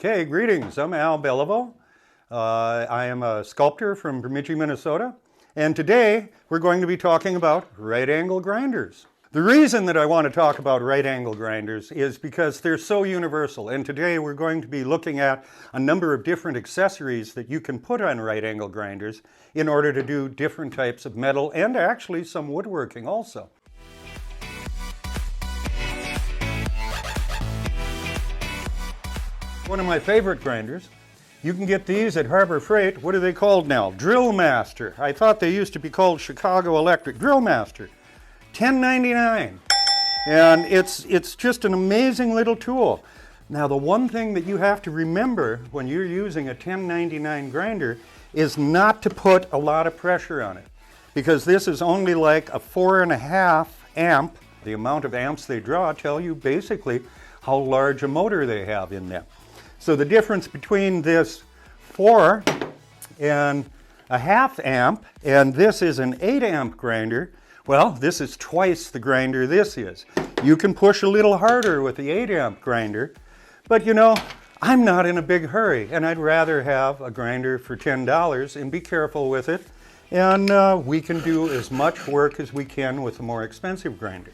Okay, greetings. I'm Al Beliveau. I am a sculptor from Bemidji, Minnesota, and today we're going to be talking about right angle grinders. The reason that I want to talk about right angle grinders is because they're so universal, and today we're going to be looking at a number of different accessories that you can put on right angle grinders in order to do different types of metal and actually some woodworking also. One of my favorite grinders. You can get these at Harbor Freight. What are they called now? Drill Master. I thought they used to be called Chicago Electric. Drill Master. $10.99. And it's just an amazing little tool. Now the one thing that you have to remember when you're using a $10.99 grinder is not to put a lot of pressure on it, because this is only like a 4.5 amp. The amount of amps they draw tell you basically how large a motor they have in them. So the difference between this 4.5 amp and this is an 8 amp grinder, well, this is twice the grinder this is. You can push a little harder with the 8 amp grinder, but you know, I'm not in a big hurry, and I'd rather have a grinder for $10 and be careful with it, and we can do as much work as we can with a more expensive grinder.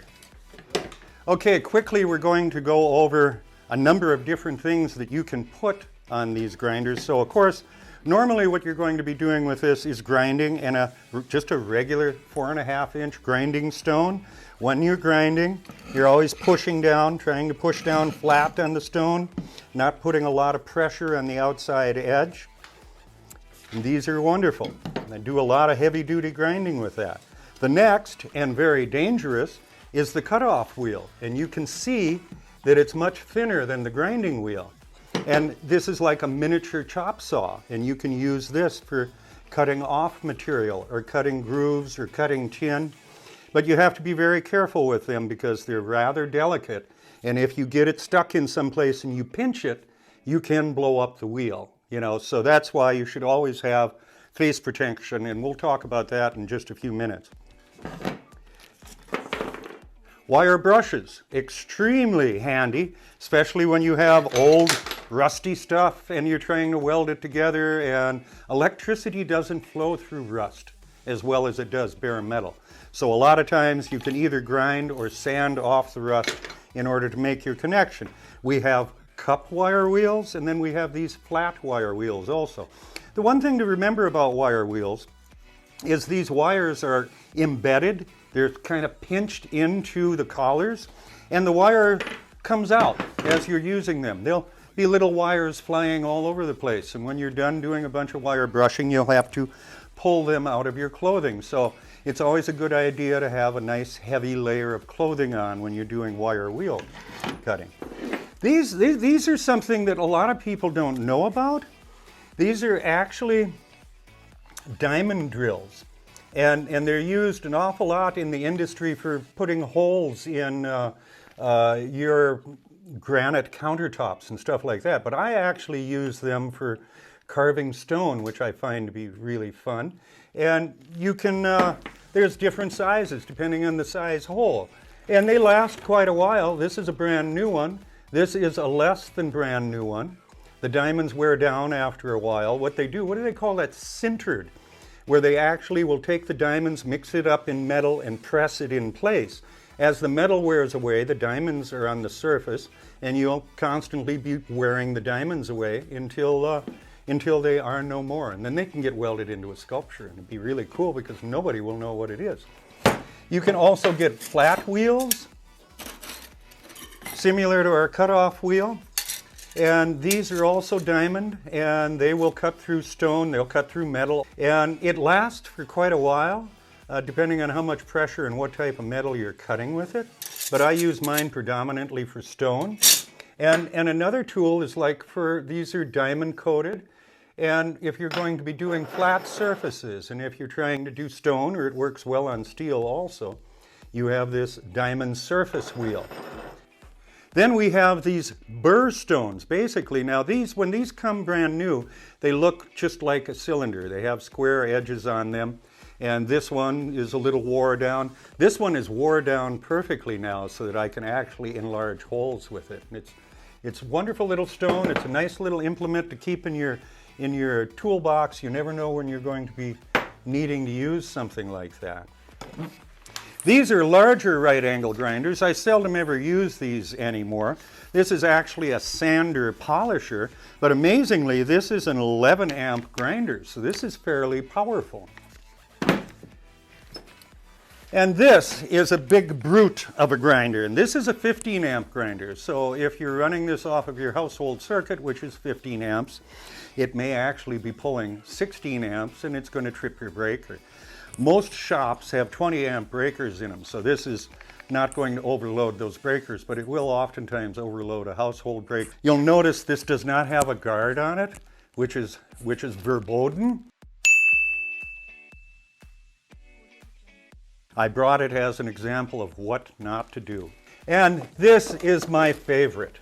Okay, quickly we're going to go over a number of different things that you can put on these grinders. So of course, normally what you're going to be doing with this is grinding in just a regular 4.5 inch grinding stone. When you're grinding, you're always pushing down, trying to push down flat on the stone, not putting a lot of pressure on the outside edge. And these are wonderful. I do a lot of heavy duty grinding with that. The next, and very dangerous, is the cutoff wheel. And you can see that it's much thinner than the grinding wheel. And this is like a miniature chop saw, and you can use this for cutting off material or cutting grooves or cutting tin. But you have to be very careful with them because they're rather delicate, and if you get it stuck in some place and you pinch it, you can blow up the wheel. So that's why you should always have face protection, and we'll talk about that in just a few minutes. Wire brushes, extremely handy, especially when you have old rusty stuff and you're trying to weld it together, and electricity doesn't flow through rust as well as it does bare metal. So a lot of times you can either grind or sand off the rust in order to make your connection. We have cup wire wheels, and then we have these flat wire wheels also. The one thing to remember about wire wheels is these wires are embedded. They're kind of pinched into the collars, and the wire comes out as you're using them. There'll be little wires flying all over the place, and when you're done doing a bunch of wire brushing, you'll have to pull them out of your clothing. So it's always a good idea to have a nice heavy layer of clothing on when you're doing wire wheel cutting. These are something that a lot of people don't know about. These are actually diamond drills. And they're used an awful lot in the industry for putting holes in your granite countertops and stuff like that. But I actually use them for carving stone, which I find to be really fun. And you can, there's different sizes depending on the size hole. And they last quite a while. This is a brand new one. This is a less than brand new one. The diamonds wear down after a while. What do they call that? Sintered, where they actually will take the diamonds, mix it up in metal, and press it in place. As the metal wears away, the diamonds are on the surface, and you'll constantly be wearing the diamonds away until they are no more. And then they can get welded into a sculpture, and it'd be really cool because nobody will know what it is. You can also get flat wheels, similar to our cutoff wheel. And these are also diamond, and they will cut through stone, they'll cut through metal, and it lasts for quite a while, depending on how much pressure and what type of metal you're cutting with it. But I use mine predominantly for stone. And another tool is these are diamond coated, and if you're going to be doing flat surfaces, and if you're trying to do stone, or it works well on steel also, you have this diamond surface wheel. Then we have these burr stones. Basically, now when these come brand new, they look just like a cylinder. They have square edges on them, and this one is a little wore down. This one is wore down perfectly now so that I can actually enlarge holes with it. It's a wonderful little stone. It's a nice little implement to keep in your toolbox. You never know when you're going to be needing to use something like that. These are larger right angle grinders. I seldom ever use these anymore. This is actually a sander polisher, but amazingly, this is an 11 amp grinder, so this is fairly powerful. And this is a big brute of a grinder, and this is a 15 amp grinder. So if you're running this off of your household circuit, which is 15 amps, it may actually be pulling 16 amps and it's going to trip your breaker. Most shops have 20 amp breakers in them, so this is not going to overload those breakers, but it will oftentimes overload a household breaker. You'll notice this does not have a guard on it, which is verboten. I brought it as an example of what not to do. And this is my favorite.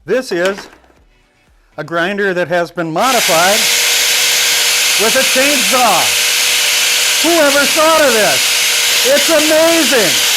This is a grinder that has been modified with a chainsaw. Who ever thought of this? It's amazing.